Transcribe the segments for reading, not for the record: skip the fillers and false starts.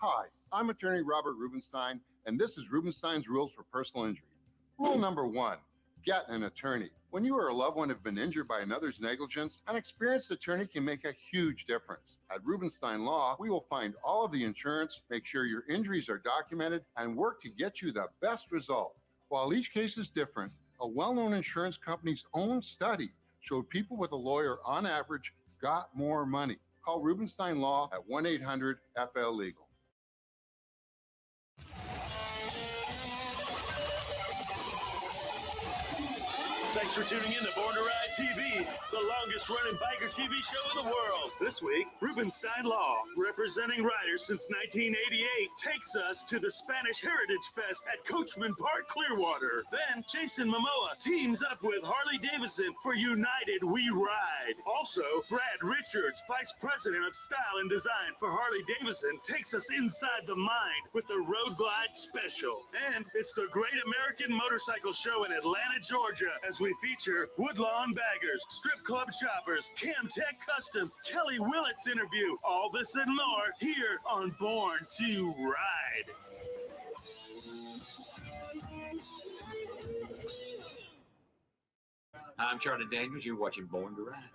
Hi, I'm attorney Robert Rubenstein, and this is Rubenstein's Rules for Personal Injury. Rule number 1, get an attorney. When you or a loved one have been injured by another's negligence, an experienced attorney can make a huge difference. At Rubenstein Law, we will find all of the insurance, make sure your injuries are documented, and work to get you the best result. While each case is different, a well-known insurance company's own study showed people with a lawyer on average got more money. Call Rubenstein Law at 1-800-FL-LEGAL. Thanks for tuning in to Born to Ride TV, the longest-running biker TV show in the world. This week, Rubenstein Law, representing riders since 1988, takes us to the Spanish Heritage Fest at Coachman Park, Clearwater. Then, Jason Momoa teams up with Harley Davidson for United We Ride. Also, Brad Richards, Vice President of Style and Design for Harley Davidson, takes us inside the mind with the Road Glide Special. And it's the Great American Motorcycle Show in Atlanta, Georgia, as we feature Woodlawn Baggers, Strip Club Choppers, Camtech Customs, Kelly Willett's interview, all this and more here on Born to Ride. I'm Charlie Daniels. You're watching Born to Ride.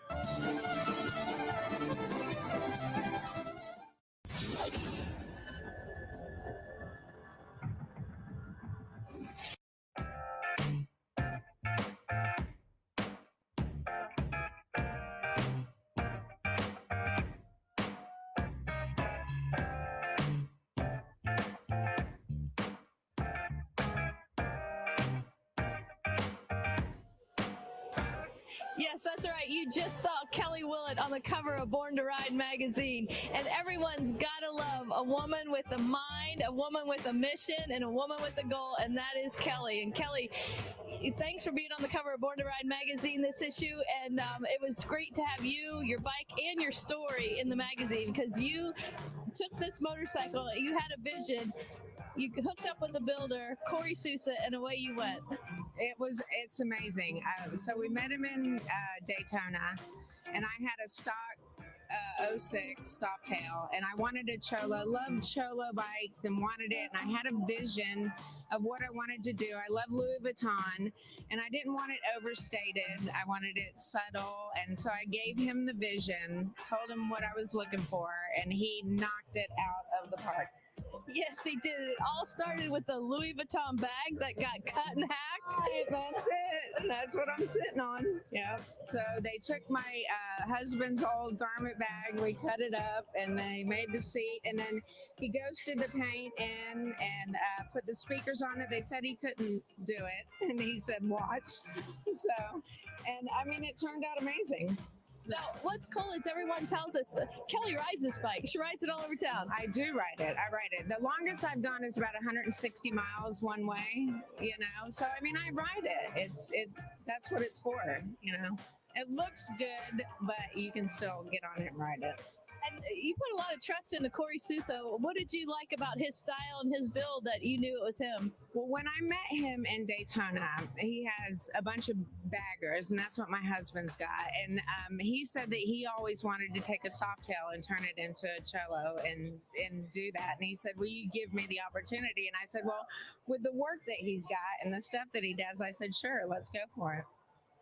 Yes, that's right. You just saw Kelly Willett on the cover of Born to Ride magazine. And everyone's got to love a woman with a mind, a woman with a mission, and a woman with a goal. And that is Kelly. And Kelly, thanks for being on the cover of Born to Ride magazine this issue. And it was great to have you, your bike, and your story in the magazine because you took this motorcycle, you had a vision. You hooked up with the builder, Corey Sousa, and away you went. It's amazing. So we met him in Daytona, and I had a stock 06 Softail, and I wanted a Cholo, loved Cholo bikes and wanted it, and I had a vision of what I wanted to do. I love Louis Vuitton, and I didn't want it overstated. I wanted it subtle, and so I gave him the vision, told him what I was looking for, and he knocked it out of the park. Yes, he did. It all started with the Louis Vuitton bag that got cut and hacked. Right, that's it. That's what I'm sitting on. Yep. So they took my husband's old garment bag, we cut it up, and they made the seat, and then he ghosted the paint in and put the speakers on it. They said he couldn't do it, and he said, watch. So, and I mean, it turned out amazing. Now, what's cool is everyone tells us Kelly rides this bike. She rides it all over town. I do ride it. I ride it. The longest I've gone is about 160 miles one way, you know. So I mean, I ride it. It's that's what it's for, you know. It looks good, but you can still get on it and ride it. And you put a lot of trust into Corey Sousa. What did you like about his style and his build that you knew it was him? Well, when I met him in Daytona, he has a bunch of baggers, and that's what my husband's got. And he said that he always wanted to take a Softail and turn it into a Cholo and do that. And he said, will you give me the opportunity? And I said, well, with the work that he's got and the stuff that he does, I said, sure, let's go for it.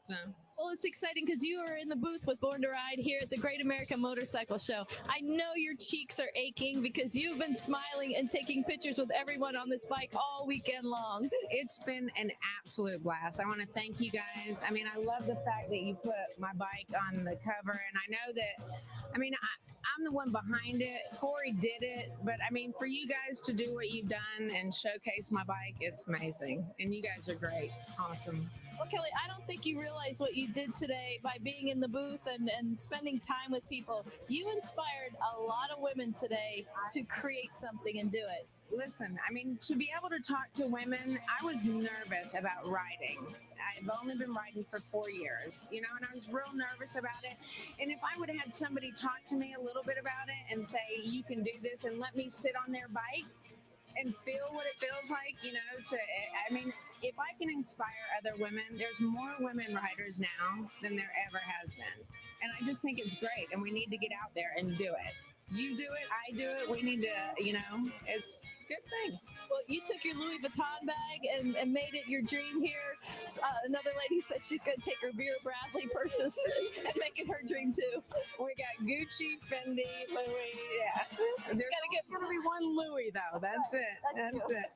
So. Well, it's exciting because you are in the booth with Born to Ride here at the Great American Motorcycle Show. I know your cheeks are aching because you've been smiling and taking pictures with everyone on this bike all weekend long. It's been an absolute blast. I want to thank you guys. I mean, I love the fact that you put my bike on the cover, and I know that, I mean, I'm the one behind it. Corey did it, but I mean, for you guys to do what you've done and showcase my bike, it's amazing. And you guys are great. Awesome. Well, Kelly, I don't think you realize what you did today by being in the booth and spending time with people. You inspired a lot of women today to create something and do it. Listen, I mean, to be able to talk to women, I was nervous about riding. I've only been riding for 4 years, you know, and I was real nervous about it. And if I would have had somebody talk to me a little bit about it and say, you can do this, and let me sit on their bike and feel what it feels like, you know, I mean, if I can inspire other women, there's more women riders now than there ever has been. And I just think it's great, and we need to get out there and do it. You do it, I do it, we need to, you know, it's a good thing. Well, you took your Louis Vuitton bag and made it your dream here. Another lady said she's going to take her Vera Bradley purses and make it her dream too. We got Gucci, Fendi, Louis, yeah. There's going to be one Louis though, that's it, that's it.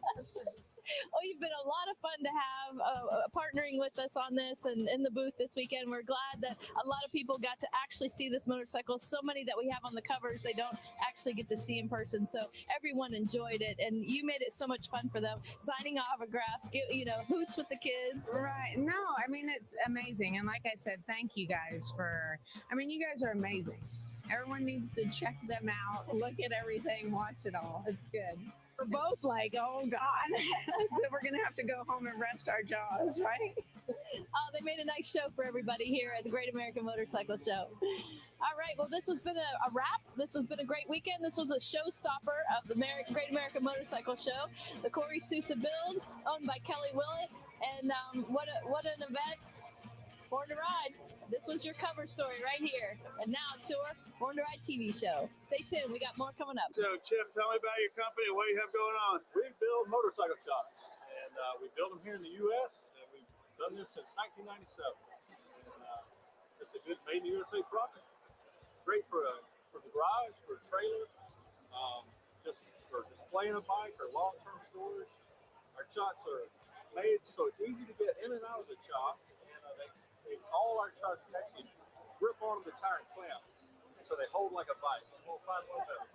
Oh, you've been a lot of fun to have partnering with us on this and in the booth this weekend. We're glad that a lot of people got to actually see this motorcycle. So many that we have on the covers, they don't actually get to see in person. So everyone enjoyed it, and you made it so much fun for them. Signing autographs, you know, hoots with the kids. Right. No, I mean, it's amazing. And like I said, thank you guys I mean, you guys are amazing. Everyone needs to check them out, look at everything, watch it all. It's good. We're both like, oh God, so we're going to have to go home and rest our jaws, right? They made a nice show for everybody here at the Great American Motorcycle Show. All right, well, this has been a wrap. This has been a great weekend. This was a showstopper of the Great American Motorcycle Show, the Corey Sousa build, owned by Kelly Willett. And what an event. Born to Ride. This was your cover story right here. And now to our Born to Ride TV show. Stay tuned. We got more coming up. So, Chip, tell me about your company and what you have going on. We build motorcycle shocks, and we build them here in the U.S., and we've done this since 1997. And just a good made-in-USA product. Great for the garage, for a trailer, just for displaying a bike or long-term storage. Our shocks are made so it's easy to get in and out of the shocks, and all our shocks actually grip onto the tire and clamp, so they hold like a vise. We'll find one better.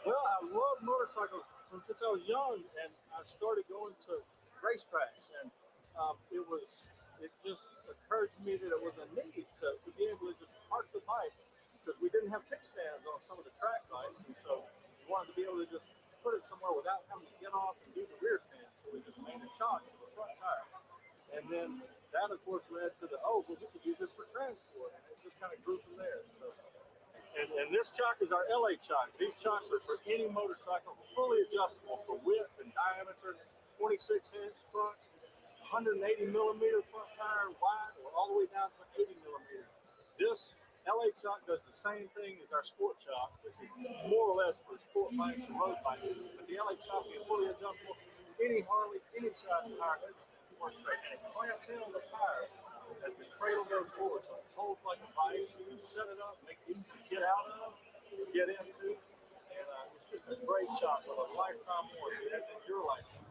Well, I love motorcycles since I was young, and I started going to racetracks, and it just occurred to me that it was a need kickstands on some of the track bikes, and so we wanted to be able to just put it somewhere without having to get off and do the rear stand. So we just made the chocks for the front tire. And then that, of course, led to well, we could use this for transport, and it just kind of grew from there. So, and this chock is our LA chock. These chocks are for any motorcycle, fully adjustable for width and diameter, 26-inch front, 180 millimeter front tire wide, or all the way down to 80 millimeter. This LA chock does the same thing as our sport chock, which is more or less for sport bikes and road bikes. But the LA chock being fully adjustable, any Harley, any size tire works great. And it clamps in on the tire as the cradle goes forward, so it holds like a vice. You can set it up, make it easy to get out of, get into, and it's just a great chock with a lifetime warranty, as in your lifetime.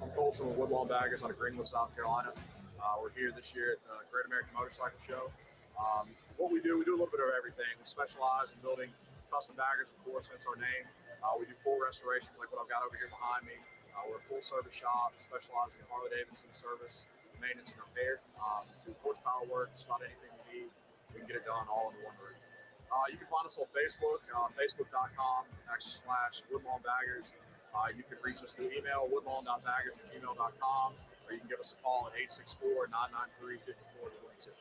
I'm Colton with Woodlawn Baggers out of Greenwood, South Carolina. We're here this year at the Great American Motorcycle Show. What we do a little bit of everything. We specialize in building custom baggers, of course, hence our name. We do full restorations like what I've got over here behind me. We're a full service shop specializing in Harley-Davidson service, maintenance, and repair. Do horsepower work, just about anything we need. We can get it done all under one roof. You can find us on Facebook, facebook.com/Woodlawn Baggers. You can reach us through email, woodlawn.baggers@gmail.com, or you can give us a call at 864-993-5422.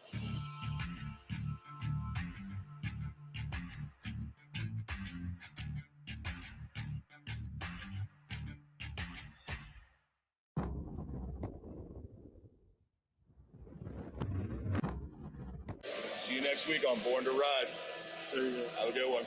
See you next week on Born to Ride. There you go. Have a good one.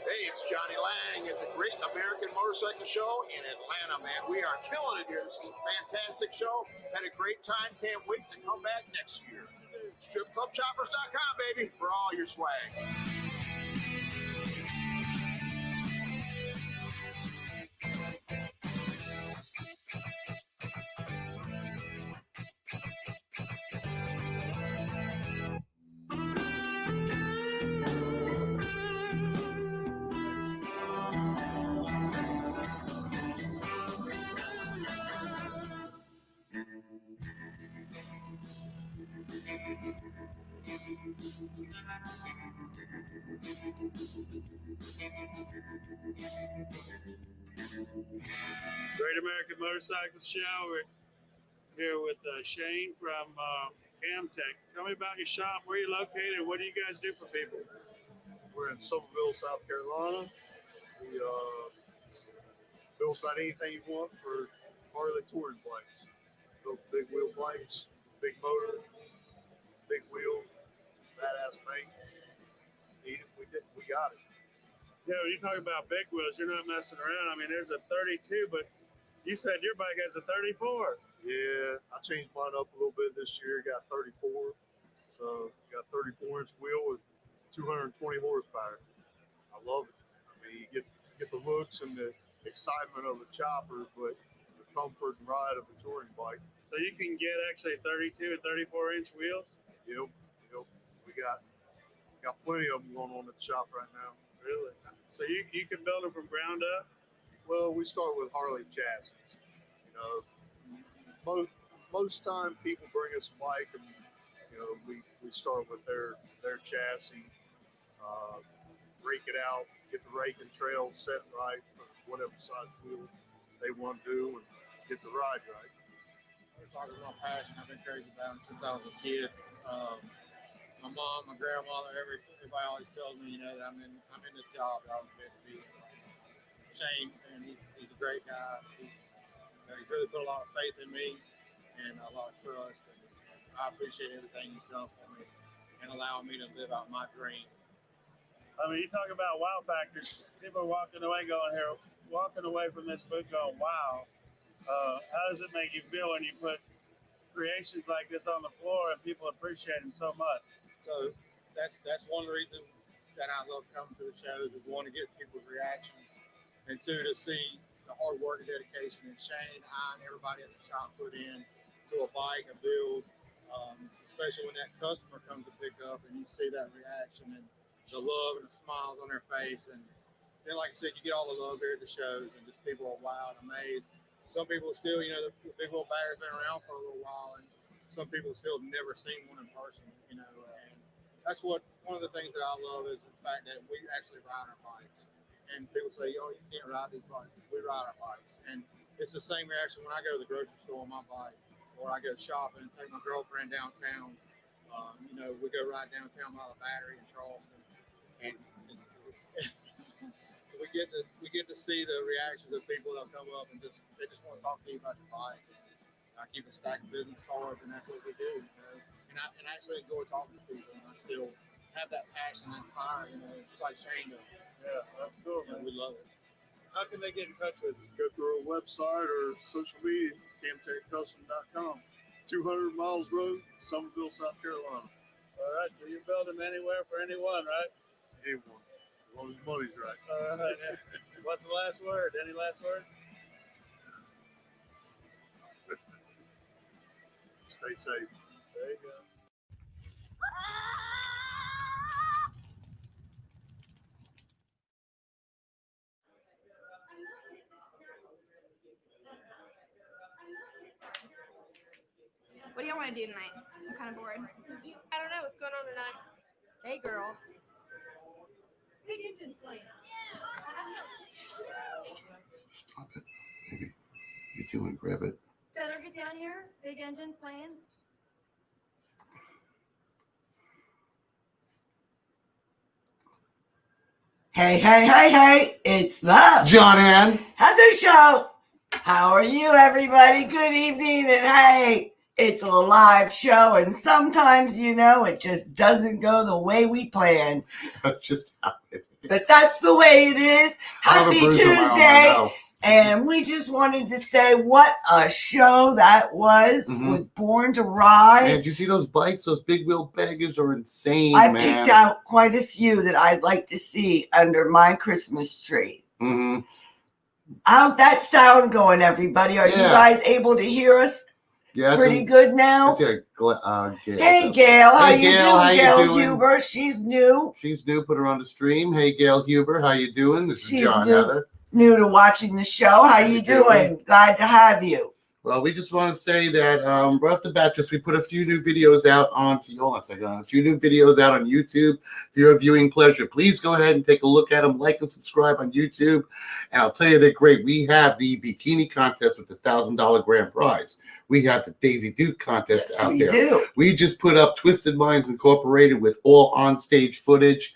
Hey, it's Johnny Lang at the Great American Motorcycle Show in Atlanta, man. We are killing it here. This is a fantastic show. Had a great time. Can't wait to come back next year. StripClubChoppers.com, baby, for all your swag. Great American Motorcycle Show. We're here with Shane from Camtech. Tell me about your shop. Where are you located? What do you guys do for people? We're in Somerville, South Carolina. We build about anything you want for Harley touring bikes. Build big wheel bikes, big motors, big wheels, badass paint. Need it, we got it. Yeah, when you're talking about big wheels, you're not messing around. I mean, there's a 32, but you said your bike has a 34. Yeah, I changed mine up a little bit this year. Got 34, so got 34-inch wheel with 220 horsepower. I love it. I mean, you get the looks and the excitement of a chopper, but the comfort and ride of a touring bike. So you can get actually 32 and 34-inch wheels? Yep. We got plenty of them going on at the shop right now. Really? So you can build them from ground up? Well, we start with Harley chassis. You know, most time people bring us a bike, and we start with their chassis, rake it out, get the rake and trail set right for whatever size wheel they want to do, and get the ride right. It's always my passion. I've been crazy about it since I was a kid. My mom, my grandmother, everybody always tells me, that I'm in the job. I was meant to be. Shane, and he's a great guy. He's really put a lot of faith in me and a lot of trust. And I appreciate everything he's done for me and allowing me to live out my dream. I mean, you talk about wow factors. People are walking away from this book going, wow. How does it make you feel when you put creations like this on the floor and people appreciate them so much? So that's one reason that I love coming to the shows, is one, to get people's reactions, and two, to see the hard work and dedication that Shane, I, and everybody at the shop put in to a bike, a build, especially when that customer comes to pick up and you see that reaction and the love and the smiles on their face. And then, like I said, you get all the love here at the shows, and just people are wowed, amazed. Some people still, the big wheel bagger's been around for a little while, and some people still have never seen one in person, and that's one of the things that I love, is the fact that we actually ride our bikes. And people say, "Oh, you can't ride these bikes." We ride our bikes, and it's the same reaction when I go to the grocery store on my bike, or I go shopping and take my girlfriend downtown. We go ride downtown by the Battery in Charleston, and we get to see the reactions of people that come up and they just want to talk to you about your bike. I keep a stack of business cards, and that's what we do. And I actually enjoy talking to people, and I still have that passion, that fire, just like Shane does. Yeah, that's cool, man. We love it. How can they get in touch with you? Go through our website or social media, camtechcustom.com. 200 Miles Road, Somerville, South Carolina. All right, so you build them anywhere for anyone, right? Anyone, as long as money's right. All right. What's the last word? Any last word? Stay safe. There you go. What do y'all want to do tonight? I'm kind of bored. I don't know. What's going on tonight? Hey, girls. Big engine's playing. Stop it. Maybe you do and grab it. Better get down here. Big engine's playing. Hey, hey, hey, hey. It's the John and Heather Show. How are you, everybody? Good evening. And hey, it's a live show. And sometimes, it just doesn't go the way we planned. That's just how it is. But that's the way it is. Happy Tuesday. And we just wanted to say what a show that was with Born to Ride. Man, did you see those bikes? Those big wheel baggers are insane, I man. picked out quite a few that I'd like to see under my Christmas tree. Mm-hmm. How's that sound going, everybody? Are you guys able to hear us pretty good now? Gail. Hey, Gail. How you doing? Gail Huber. She's new. She's new. Put her on the stream. Hey, Gail Huber. How you doing? This is John Heather. New to watching the show. How you doing? Glad to have you. Well, we just want to say that right off the bat, we put a few new videos out a few new videos out on YouTube for your viewing pleasure. Please go ahead and take a look at them, like and subscribe on YouTube. And I'll tell you, they're great. We have the bikini contest with the $1,000 grand prize. We have the Daisy Duke contest out there. We just put up Twisted Minds Incorporated with all on-stage footage.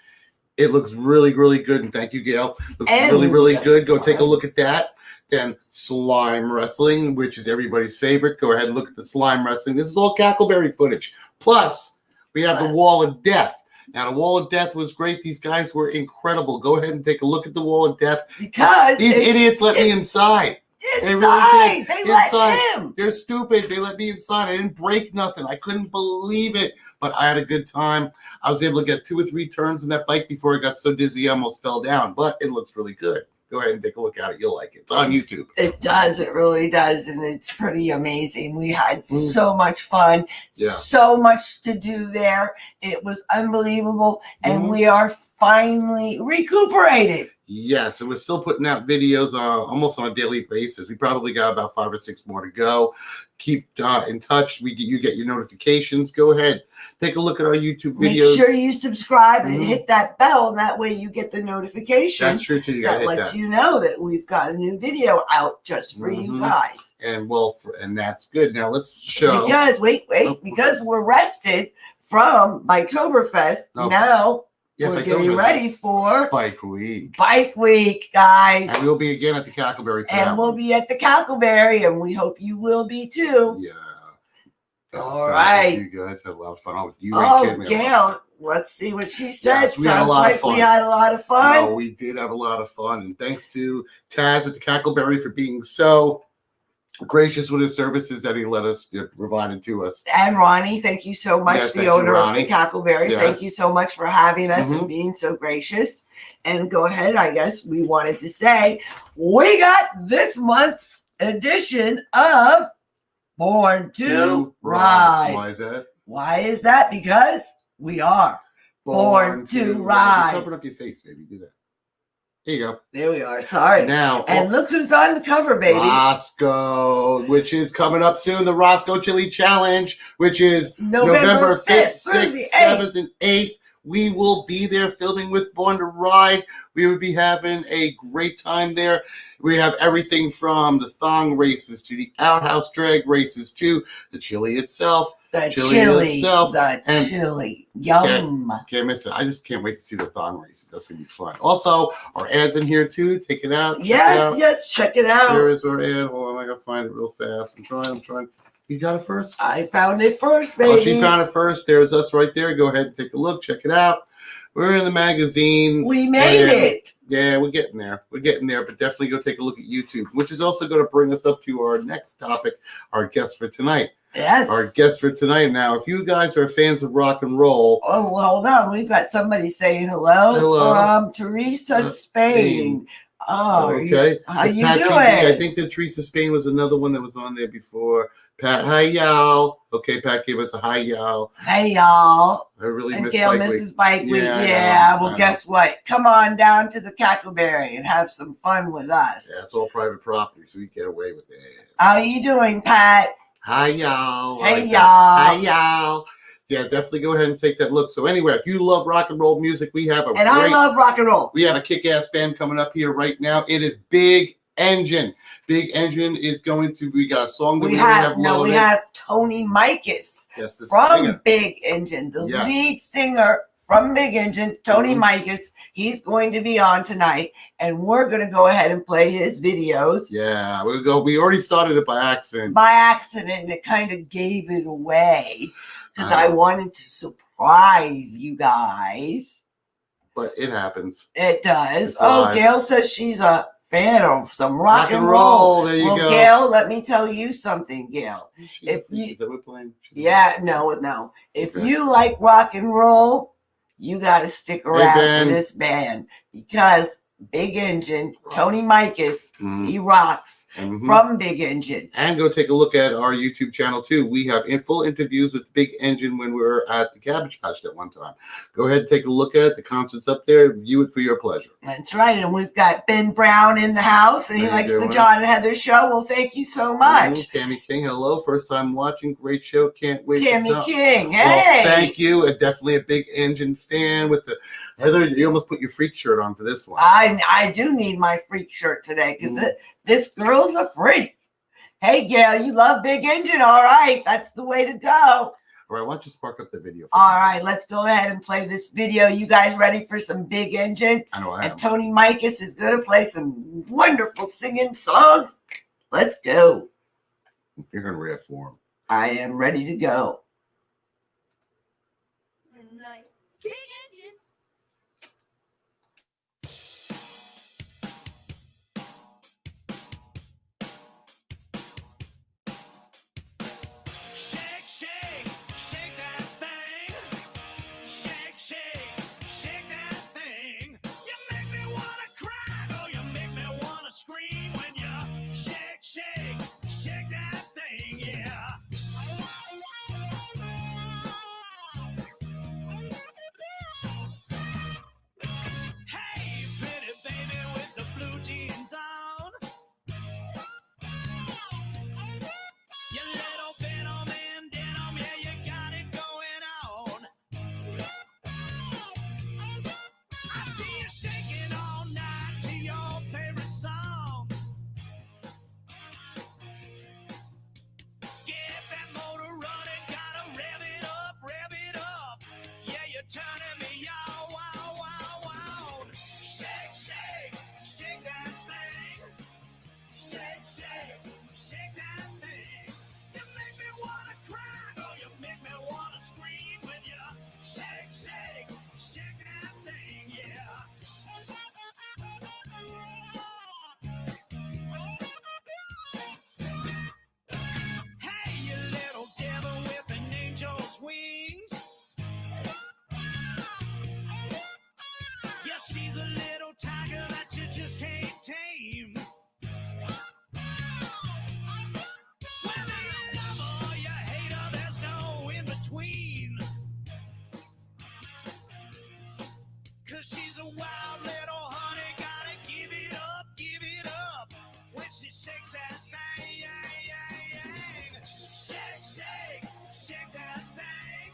It looks really, really good. And thank you, Gail. Looks really, really good. Go take a look at that. Then slime wrestling, which is everybody's favorite. Go ahead and look at the slime wrestling. This is all Cackleberry footage. Plus, we have the Wall of Death. Now, the Wall of Death was great. These guys were incredible. Go ahead and take a look at the Wall of Death. Because these idiots let me inside. They really did. They let him. They're stupid. They let me inside. I didn't break nothing. I couldn't believe it. But I had a good time. I was able to get 2 or 3 turns in that bike before I got so dizzy I almost fell down. But it looks really good. Go ahead and take a look at it. You'll like it. It's on YouTube. It does. It really does. And it's pretty amazing. We had so much fun. Yeah. So much to do there. It was unbelievable. And we are finally recuperated. Yes, and we're still putting out videos almost on a daily basis. We probably got about 5 or 6 more to go. Keep in touch. You get your notifications. Go ahead. Take a look at our YouTube videos. Make sure you subscribe and hit that bell, and that way you get the notification. That's true, too. You gotta hit that. Lets you know that we've got a new video out just for you guys. And and that's good. Now let's show. Because, because we're rested from Biketoberfest, now we're getting ready for Bike Week. Bike Week, guys. And we'll be again at the Cackleberry. And we'll be at the Cackleberry, and we hope you will be too. Yeah. All right. You guys had a lot of fun. Gail, let's see what she said. Yes, we had a lot of fun. We had a lot of fun. No, we did have a lot of fun. And thanks to Taz at the Cackleberry for being so gracious with his services that he let us provided to us. And Ronnie, thank you so much, Yes, the thank you, owner of Ronnie. the Cackleberry. Yes. Thank you so much for having us Mhm. and being so gracious. And go ahead, I guess we wanted to say we got this month's edition of Born to Ride. Why is that? Why is that? Because we are Born to Ride. Cover up your face, baby. Do that. There you go. There we are. Sorry. Now, and look who's on the cover, baby. Roscoe, which is coming up soon. The Roscoe Chili Challenge, which is November 5th, 6th, 7th, and 8th. We will be there filming with Born to Ride. We will be having a great time there. We have everything from the thong races to the outhouse drag races to the chili itself. The chili. Yum. Can't miss it. I just can't wait to see the thong races. That's going to be fun. Also, our ad's in here too. Take it out. Yes, check it out. Here is our ad. Hold on, I got to find it real fast. I'm trying. You got it first? I found it first, baby. Oh, she found it first. There's us right there. Go ahead and take a look. Check it out. We're in the magazine. We made it. Yeah, we're getting there. But definitely go take a look at YouTube, which is also going to bring us up to our next topic, our guest for tonight. Yes. Our guest for tonight. Now, if you guys are fans of rock and roll. Oh, well, hold on. We've got somebody saying hello. From Teresa Spain. Oh, okay. How you Pat doing? TV, I think that Teresa Spain was another one that was on there before. Pat, hi y'all. Okay, Pat gave us a hi y'all. Hey y'all. I really and miss Gail Bikely. Mrs. Bikely. Yeah, Well, guess what? Come on down to the Cackleberry and have some fun with us. Yeah, it's all private property, so we get away with it. How you doing, Pat? Hi y'all. Hey Like y'all. Hi y'all. Yeah, definitely go ahead and take that look. So anyway, if you love rock and roll music, we have I love rock and roll. We have a kick-ass band coming up here right now. It is Big Engine. Big Engine is going to. We got a song that we have loaded. We have Tony Mikus the from singer. Big Engine, the lead singer from Big Engine, Tony Mikus. He's going to be on tonight, and we're going to go ahead and play his videos. Yeah, we'll go. We already started it by accident. And it kind of gave it away because I wanted to surprise you guys. But it happens. It does. It's live. Gail says she's a fan of some rock and roll. There you go. Gail, let me tell you something, Gail. Is that what playing? No. If you like rock and roll, you got to stick around for this band because Big Engine, Tony Mikus, he rocks from Big Engine. And go take a look at our YouTube channel too. We have full interviews with Big Engine when we were at the Cabbage Patch that one time. Go ahead and take a look at it. The concert's up there. View it for your pleasure. That's right. And we've got Ben Brown in the house, and he likes the John and Heather show. Well, thank you so much. Tammy King, hello. First time watching. Great show. Can't wait. Tammy King, hey. Well, thank you. Definitely a Big Engine fan with the Heather, you almost put your freak shirt on for this one. I do need my freak shirt today because this girl's a freak. Hey, Gail, you love Big Engine. All right. That's the way to go. All right. Why don't you spark up the video? All right. Let's go ahead and play this video. You guys ready for some Big Engine? I know I am. And Tony Mikus is going to play some wonderful singing songs. Let's go. You're going to riff for him. I am ready to go. Nice. Turning me on, wow, wow, wow. Shake, shake, shake that thing. Shake, shake, shake that thing. You make me wanna cry, or you make me wanna scream when you shake, shake. 'cause she's a wild little honey. Gotta give it up when she shakes that thing. Shake, shake, shake that thing.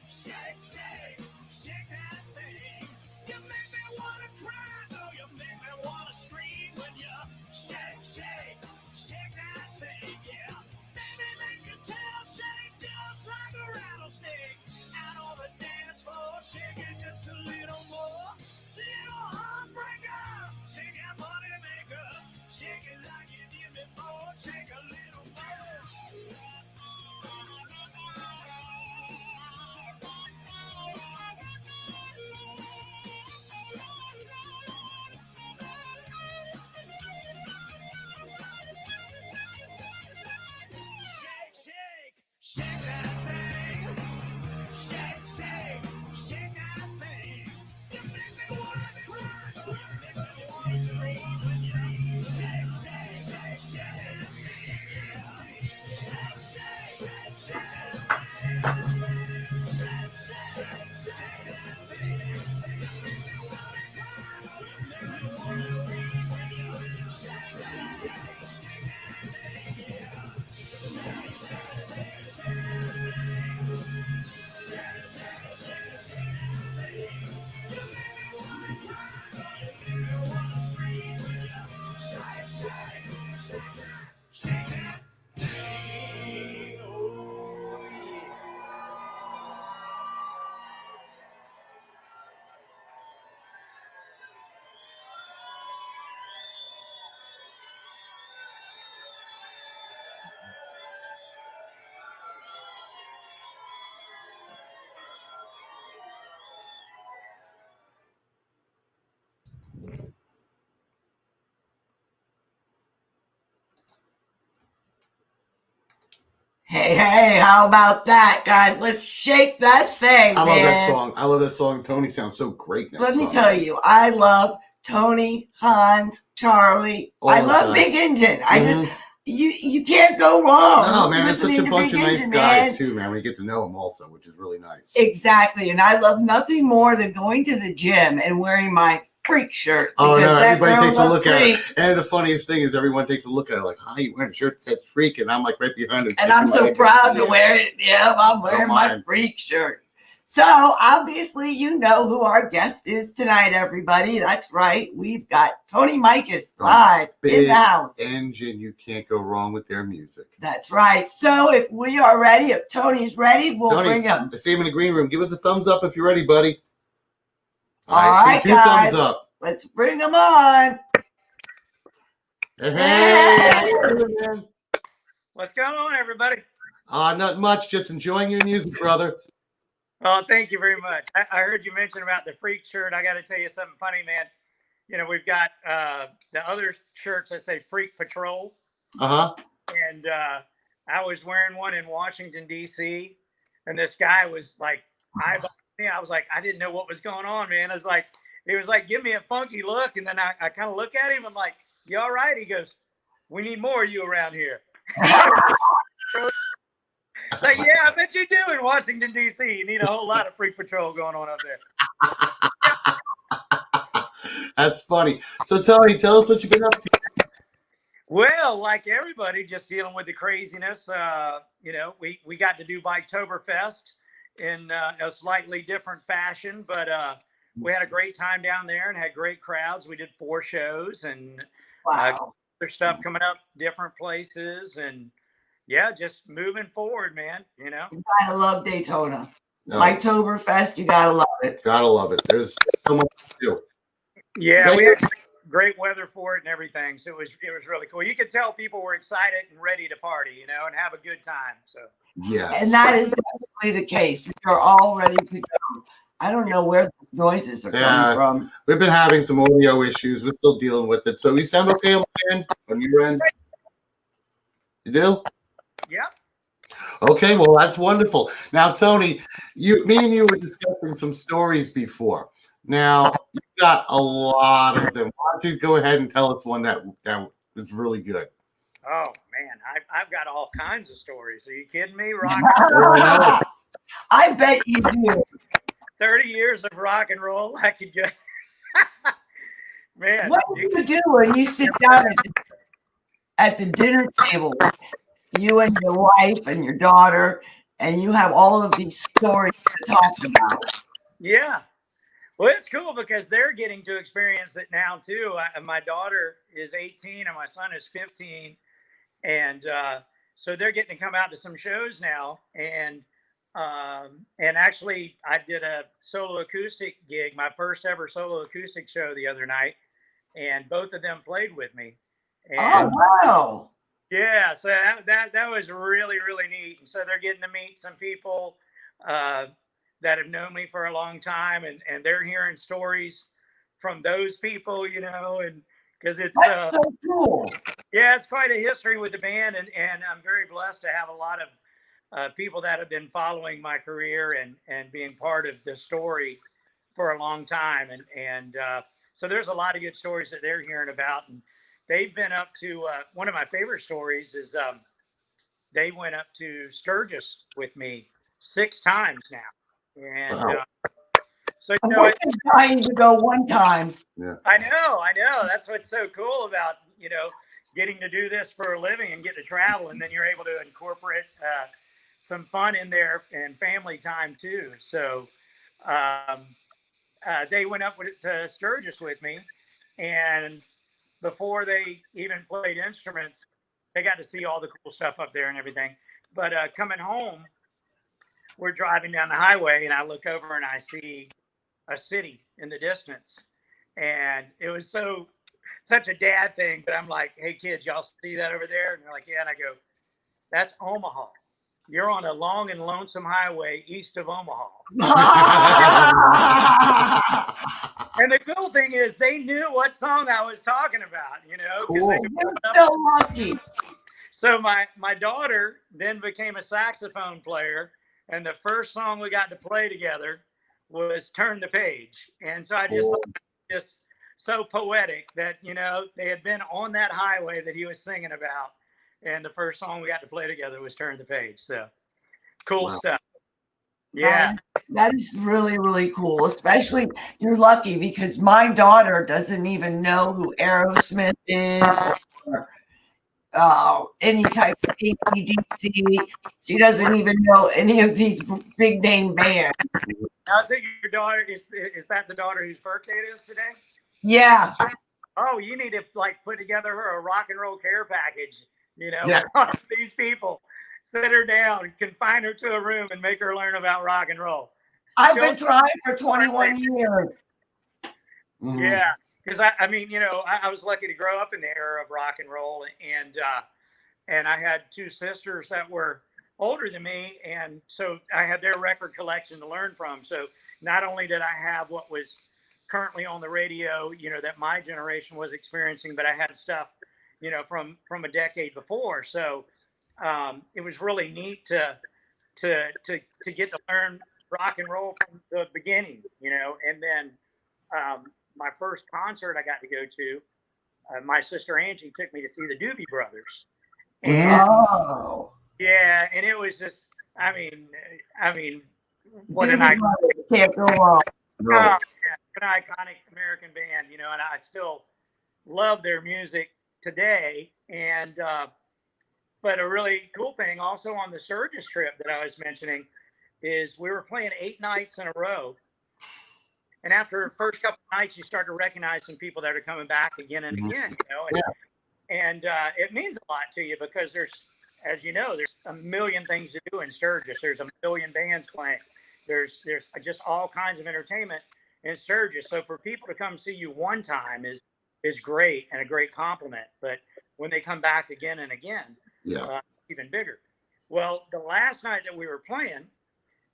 Shake, shake, shake that thing. You make me wanna cry, though you make me wanna scream when you shake, shake, shake that thing, yeah. Baby, make your tail shake just like a rattlesnake. Out on the dance floor, shake it just a little more. Little heartbreaker, shake that money maker. Shake it like you did before, shake a little more. Shake, shake that thing. Shake, shake, shake that thing. You make me wanna cry, you make me wanna scream. Shake, shake, shake, shake, shake, shake, shake, shake, Hey, how about that, guys? Let's shake that thing, I man. love that song. I love that song. Tony sounds so great in that Let song. me tell you, I love Tony, Hans, Charlie. All I those love guys. Big Engine. I Mhm. just you can't go wrong. No, man, there's such listening a to bunch Big of nice Engine, guys man. too, man. We get to know them also, which is really nice. Exactly, and I love nothing more than going to the gym and wearing my freak shirt. Oh because no! that Everybody girl's takes a look at freak. it, and the funniest thing is everyone takes a look at it like, "How you wearing a shirt that says freak?" And I'm like right behind her, And I'm shaking my so head, proud to yeah. wear it. Yeah, I'm wearing my mind. freak shirt. So obviously, you know who our guest is tonight, everybody. That's right. We've got Tony Mikus live in Big the house. Engine, you can't go wrong with their music. That's right. So if we are ready, if Tony's ready, we'll Tony, bring him. I see him in the green room. Give us a thumbs up if you're ready, buddy. All I right, see two guys. thumbs up. Let's bring him on. Hey, how you doing, man? What's going on, everybody? Not much. Just enjoying your music, brother. Oh, thank you very much. I heard you mention about the freak shirt. I got to tell you something funny, man. You know, we've got the other shirts that say Freak Patrol. Uh-huh. And I was wearing one in Washington, D.C. And this guy was like, eyeballing me. I was like, I didn't know what was going on, man. He was like, give me a funky look. And then I kind of look at him. I'm like, you all right? He goes, we need more of you around here. It's like, yeah, I bet you do in Washington, D.C. You need a whole lot of Freak Patrol going on up there. That's funny. So, Tony, tell us what you've been up to. Well, like everybody, just dealing with the craziness. You know, we got to do Biketoberfest in a slightly different fashion, but we had a great time down there and had great crowds. We did 4 shows and other stuff coming up, different places, and yeah, just moving forward, man. You know, You gotta love Daytona. No. Biketoberfest, you gotta love it. Gotta love it. There's so much to do. yeah, we had great weather for it and everything, so it was really cool. You could tell people were excited and ready to party, you know, and have a good time. So yes, And that is definitely the case. We're all ready to go. I don't know where the noises are coming from. We've been having some audio issues. We're still dealing with it. So we sound okay on my end, on your end? You do? Yep. Okay, well, that's wonderful. Now, Tony, me and you were discussing some stories before. Now, you've got a lot of them. Why don't you go ahead and tell us one that was really good? oh man, I've got all kinds of stories. Are you kidding me, Rock? I bet you do. 30 years of rock and roll. I could go. Man. What do you do when you sit down at the dinner table, you and your wife and your daughter, and you have all of these stories to talk about? Yeah. Well, it's cool because they're getting to experience it now too. My daughter is 18 and my son is 15, and so they're getting to come out to some shows now. And actually, I did a solo acoustic gig, my first ever solo acoustic show the other night, and both of them played with me. And, oh wow! Yeah, so that was really really neat. And so they're getting to meet some people that have known me for a long time, and they're hearing stories from those people, you know, and because it's That's so cool. Yeah, it's quite a history with the band, and I'm very blessed to have a lot of people that have been following my career and being part of the story for a long time, and so there's a lot of good stories that they're hearing about, and they've been up to one of my favorite stories is they went up to Sturgis with me 6 times now, and Wow. so I'm dying to go one time. Yeah. I know. That's what's so cool about, you know, getting to do this for a living and get to travel, and then you're able to incorporate some fun in there and family time too. So they went up to Sturgis with me, and before they even played instruments, they got to see all the cool stuff up there and everything. But coming home, we're driving down the highway, and I look over and I see a city in the distance, and it was such a dad thing. But I'm like, "Hey kids, y'all see that over there?" And they're like, "Yeah." And I go, "That's Omaha. You're on a long and lonesome highway east of Omaha." And the cool thing is, they knew what song I was talking about, you know, because they You're so lucky. So my daughter then became a saxophone player, and the first song we got to play together was "Turn the Page." And so I just thought it was just so poetic that, you know, they had been on that highway that he was singing about, and the first song we got to play together was "Turn the Page." So cool stuff. Yeah. That is really, really cool. Especially you're lucky because my daughter doesn't even know who Aerosmith is or any type of ACDC. She doesn't even know any of these big name bands. I think your daughter is that the daughter whose birthday it is today? Yeah. Oh, you need to like put together her a rock and roll care package, you know, Yeah. with these people. Sit her down, confine her to a room, and make her learn about rock and roll. I've been trying for 21 years. Yeah, because I mean, you know, I was lucky to grow up in the era of rock and roll, and I had 2 sisters that were older than me, and so I had their record collection to learn from. So not only did I have what was currently on the radio, you know, that my generation was experiencing, but I had stuff, you know, from a decade before. So it was really neat to get to learn rock and roll from the beginning, you know. And then my first concert I got to go to, my sister Angie took me to see the Doobie Brothers. And, yeah, and it was just, I mean, what an iconic, can't go wrong. yeah, an iconic American band, you know, and I still love their music today. And but a really cool thing also on the Sturgis trip that I was mentioning is we were playing 8 nights in a row. And after the first couple of nights, you start to recognize some people that are coming back again and again, you know, and it means a lot to you because there's, as you know, there's a million things to do in Sturgis. There's a million bands playing. There's just all kinds of entertainment in Sturgis. So for people to come see you one time is great and a great compliment. But when they come back again and again, even bigger. Well, the last night that we were playing,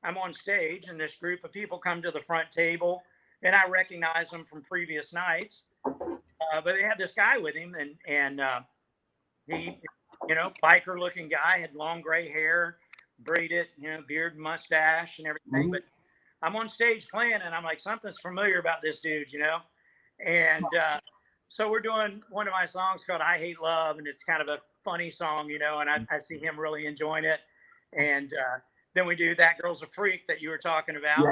I'm on stage and this group of people come to the front table and I recognize them from previous nights. But they had this guy with him and he, you know, biker looking guy, had long gray hair, braided, you know, beard, mustache and everything. But I'm on stage playing and I'm like, something's familiar about this dude, you know? And so we're doing one of my songs called I Hate Love, and it's kind of a funny song, you know, and I see him really enjoying it. And then we do That Girl's a Freak that you were talking about.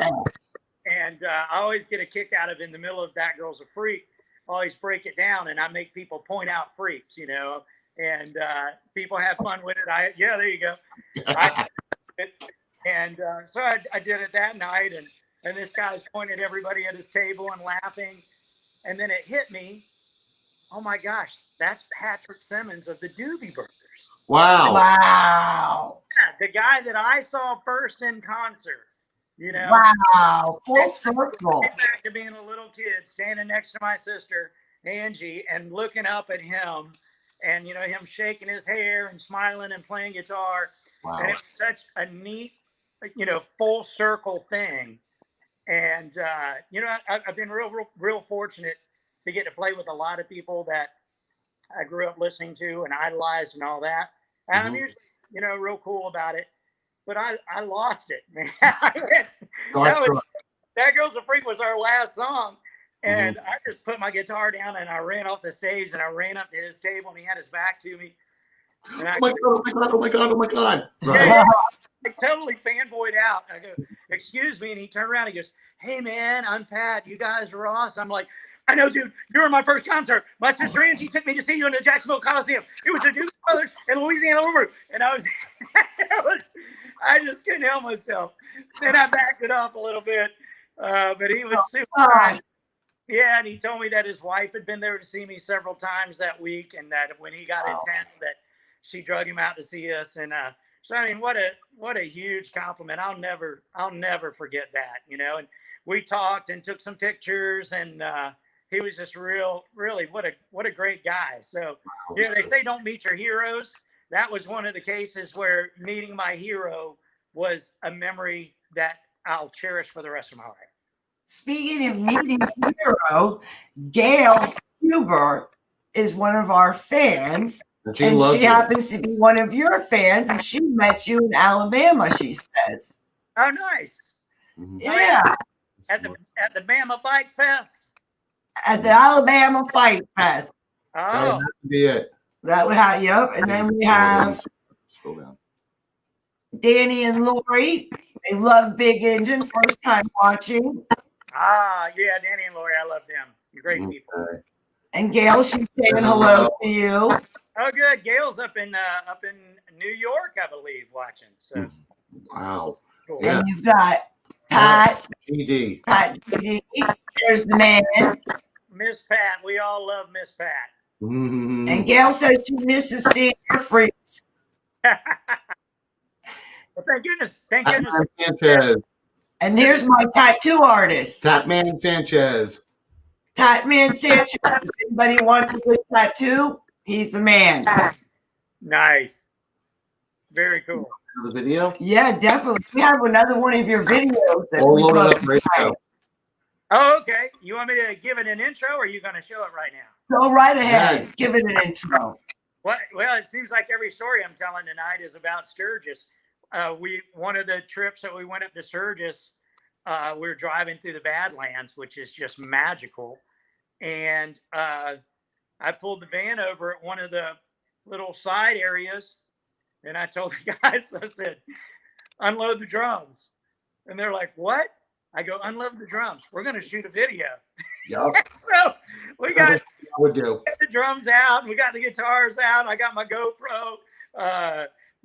And I always get a kick out of in the middle of That Girl's a Freak. I always break it down and I make people point out freaks, you know, and people have fun with it. Yeah, there you go. So I did it that night, and this guy's pointing at everybody at his table and laughing. And then it hit me. Oh my gosh, that's Patrick Simmons of the Doobie Brothers. Wow. Wow. Yeah, the guy that I saw first in concert. You know, wow, full circle. Back to being a little kid, standing next to my sister Angie, and looking up at him, and you know him shaking his hair and smiling and playing guitar. Wow. And it was such a neat, you know, full circle thing. And you know, I've been real fortunate to get to play with a lot of people that I grew up listening to and idolized and all that. And I'm usually, you know, real cool about it. But I lost it, man. That Girl's a Freak was our last song. And I just put my guitar down and I ran off the stage and I ran up to his table and he had his back to me. And Oh my God. Right. Yeah, I totally fanboyed out. I go, excuse me. And he turned around and he goes, hey, man, I'm Pat. You guys are awesome. I'm like, I know, dude. You were my first concert. My sister Angie took me to see you in the Jacksonville Coliseum. It was the Doobie Brothers and Louisiana River. And I just couldn't help myself. Then I backed it up a little bit. But he was super nice. Yeah, and he told me that his wife had been there to see me several times that week, and that when he got in town, that she drug him out to see us. And so, I mean, what a huge compliment. I'll never forget that, you know. And we talked and took some pictures, and he was just really what a great guy. So, you know, they say don't meet your heroes. That was one of the cases where meeting my hero was a memory that I'll cherish for the rest of my life. Speaking of meeting a hero, Gail Huber is one of our fans. And she happens to be one of your fans, and she met you in Alabama, she says. Oh, nice. Yeah. At the Bama Bike Fest? At the Alabama Fight Fest. That would have to be it. That would have, yep. And then we have scroll down. Danny and Lori. They love Big Engine, first time watching. Yeah, Danny and Lori, I love them. Great people. And Gail, she's saying hello to you. Oh, good. Gail's up in New York, I believe, watching. So wow. Cool. Yeah. And you've got Pat. GD. Pat GD. There's the man. Miss Pat. We all love Miss Pat. And Gail says she misses seeing her freaks. Well, thank goodness. Sanchez. And here's my tattoo artist. Tatman Sanchez. Tatman Sanchez. If anybody wants a good tattoo, he's the man. Nice. Very cool. The video? Yeah, definitely. We have another one of your videos. That We'll load it up right now. Oh, okay. You want me to give it an intro, or are you going to show it right now? Go right ahead. Give it an intro. Well, it seems like every story I'm telling tonight is about Sturgis. One of the trips that we went up to Sturgis, we were driving through the Badlands, which is just magical. And I pulled the van over at one of the little side areas, and I told the guys, I said, unload the drums. And they're like, what? I go, unload the drums. We're going to shoot a video. Yep. So we got the drums out, and we got the guitars out. I got my GoPro.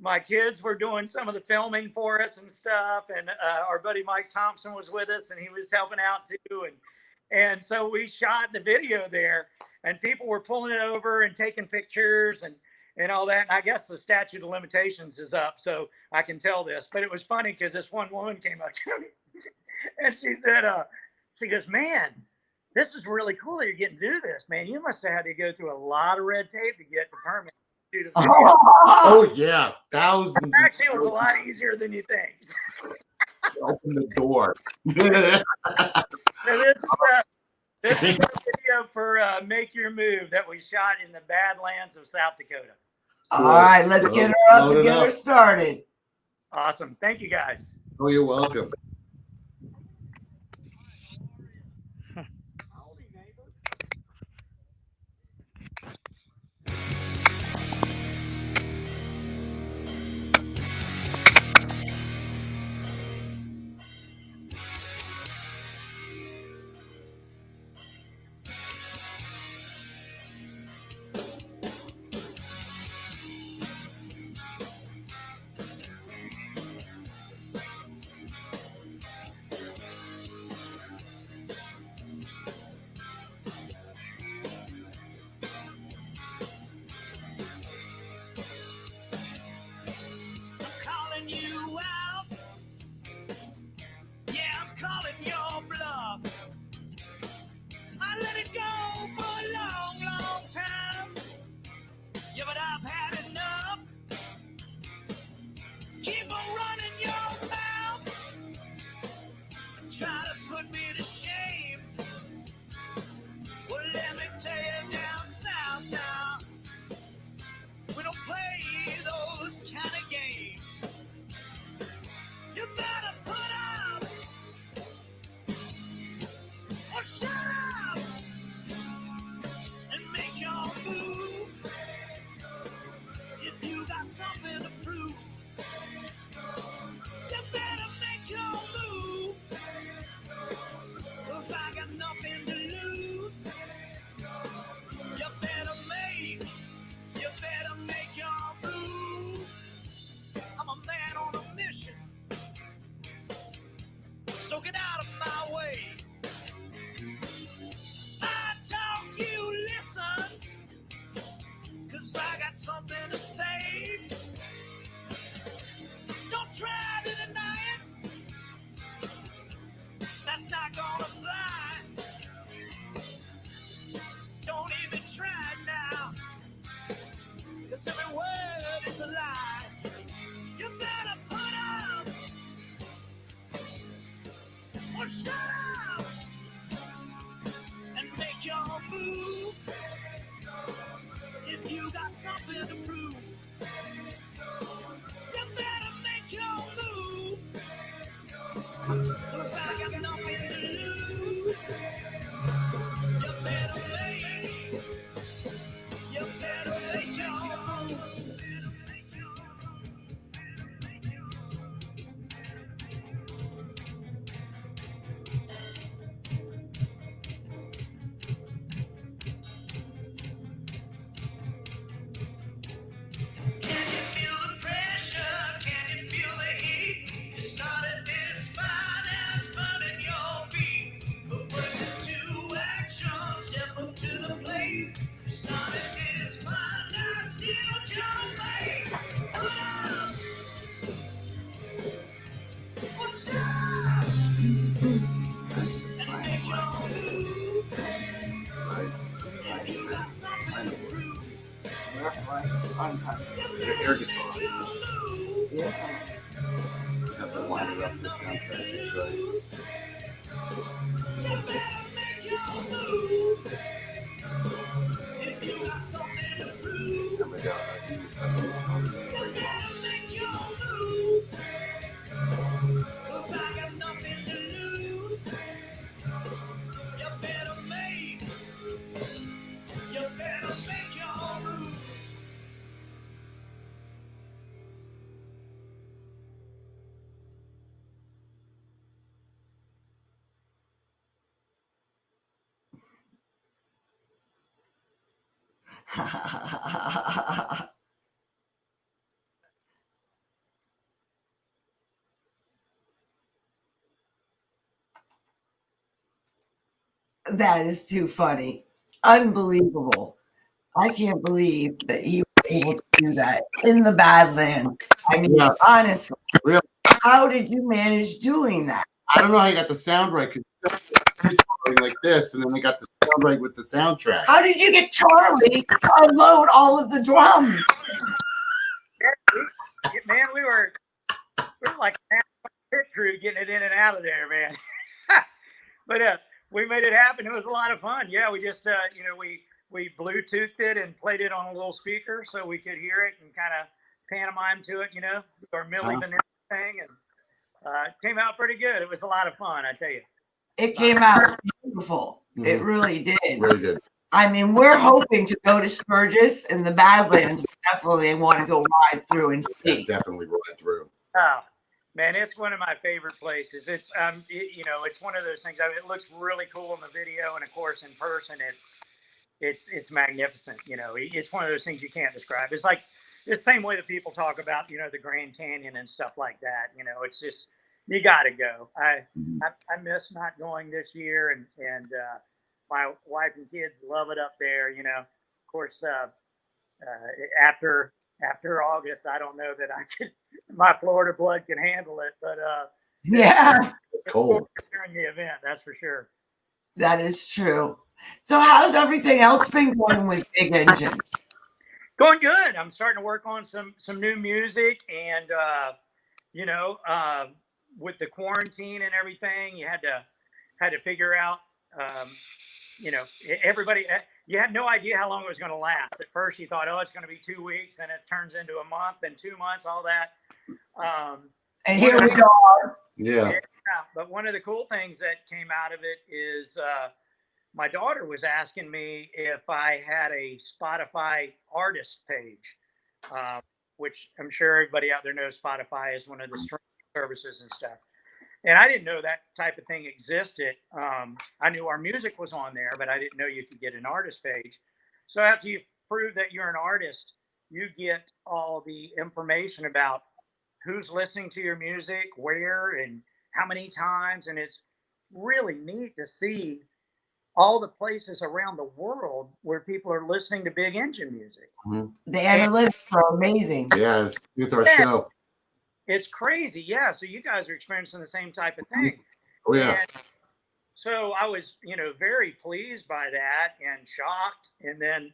My kids were doing some of the filming for us and stuff. And our buddy Mike Thompson was with us, and he was helping out too. And so we shot the video there, and people were pulling it over and taking pictures and all that. And I guess the statute of limitations is up, so I can tell this. But it was funny because this one woman came up to me and she said, she goes, man, this is really cool that you're getting to do this, man. You must have had to go through a lot of red tape to get the permit. Oh yeah, thousands. Actually, it was a lot easier than you think. Open the door. So this is a video for Make Your Move that we shot in the Badlands of South Dakota. All right, let's get her up and get her started. Awesome. Thank you, guys. Oh, you're welcome. and make your move. If you got something to prove, you better make your move. 'Cause I got nothing to lose. You better make your move. Air guitar. Yeah. Just have to line it up the soundtrack. That's right. Oh my God. Cause I got nothing to lose. You better make your move. That is too funny. Unbelievable. I can't believe that you were able to do that in the Badlands. I mean, Yeah. honestly, Real. how did you manage doing that? I don't know how you got the sound right, because like this, and then we got the sound right with the soundtrack. How did you get Charlie to unload all of the drums? Man, we were like a pit crew getting it in and out of there, man. But we made it happen. It was a lot of fun. Yeah, we just we Bluetoothed it and played it on a little speaker so we could hear it and kind of pantomime to it, or Millie Vanilli thing, and it came out pretty good. It was a lot of fun, I tell you. It came out beautiful. It really did. Really good. I mean, we're hoping to go to Sturgis in the Badlands. We definitely want to go ride through and see. Definitely ride through. Oh, man, it's one of my favorite places. It's it's one of those things. I mean, it looks really cool in the video, and of course, in person, it's magnificent. It's one of those things you can't describe. It's like the same way that people talk about, the Grand Canyon and stuff like that. It's just, you got to go. I miss not going this year, and my wife and kids love it up there. Of course, after August, I don't know that I could. My Florida blood can handle it, but yeah, it's cold during the event. That's for sure. That is true. So, how's everything else been going with Big Engine? Going good. I'm starting to work on some new music, and with the quarantine and everything, you had to figure out. Everybody, you had no idea how long it was going to last. At first, you thought, oh, it's going to be 2 weeks, and it turns into a month, and 2 months, all that. And here we are. Yeah. But one of the cool things that came out of it is my daughter was asking me if I had a Spotify artist page, which I'm sure everybody out there knows Spotify is one of the streaming services and stuff. And I didn't know that type of thing existed. I knew our music was on there, but I didn't know you could get an artist page. So after you prove that you're an artist, you get all the information about who's listening to your music, where, and how many times. And it's really neat to see all the places around the world where people are listening to Big Engine music. The analytics are amazing. Yeah, it's with our show. It's crazy. Yeah. So you guys are experiencing the same type of thing. Oh, yeah. And so I was, very pleased by that and shocked. And then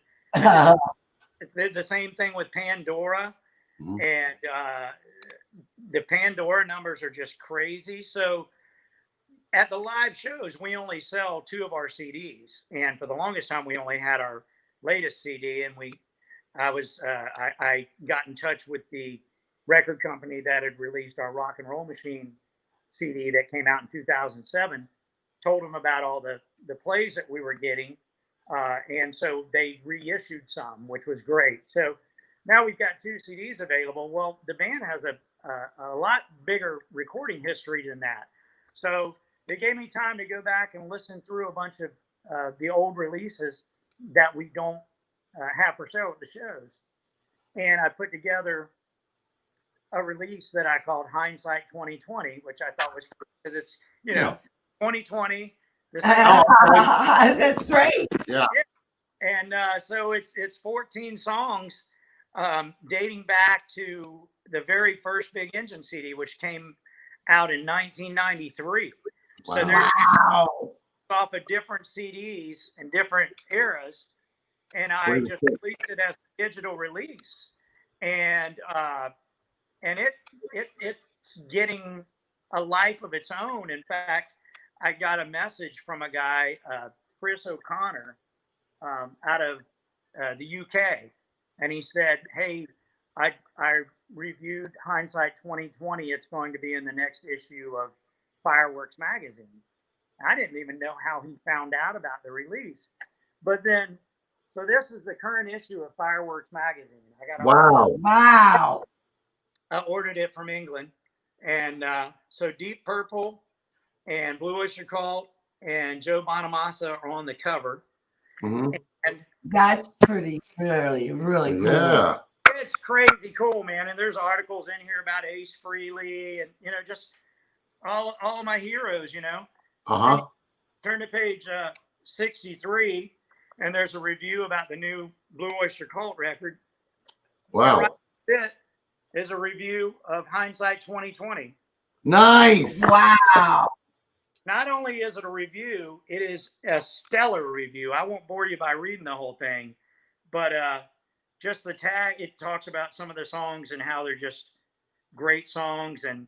it's the same thing with Pandora. And the Pandora numbers are just crazy. So at the live shows, we only sell 2 of our CDs, and for the longest time, we only had our latest CD. And I got in touch with the record company that had released our Rock and Roll Machine CD that came out in 2007. Told them about all the plays that we were getting, and so they reissued some, which was great. So now we've got 2 CDs available. Well, the band has a lot bigger recording history than that, so they gave me time to go back and listen through a bunch of the old releases that we don't have for sale at the shows, and I put together a release that I called Hindsight 2020, which I thought was cool because it's 2020. That's great. Yeah. And so it's 14 songs dating back to the very first Big Engine CD, which came out in 1993. Wow. So they're off of different CDs and different eras, and I just released it as a digital release, and it's getting a life of its own. In fact, I got a message from a guy, Chris O'Connor, out of the UK, and he said, "Hey, I reviewed Hindsight 2020. It's going to be in the next issue of Fireworks magazine." I didn't even know how he found out about the release, but then, so this is the current issue of Fireworks magazine. Wow. I ordered it from England, and so Deep Purple and Blue Oyster Cult and Joe Bonamassa are on the cover. Mm-hmm. And that's really cool. Yeah. It's crazy cool, man. And there's articles in here about Ace Frehley and, just all of my heroes, Uh-huh. Turn to page 63, and there's a review about the new Blue Oyster Cult record. Wow. Right there is a review of Hindsight 2020. Nice. Wow. Not only is it a review, it is a stellar review. I won't bore you by reading the whole thing, but just the tag, it talks about some of the songs and how they're just great songs. And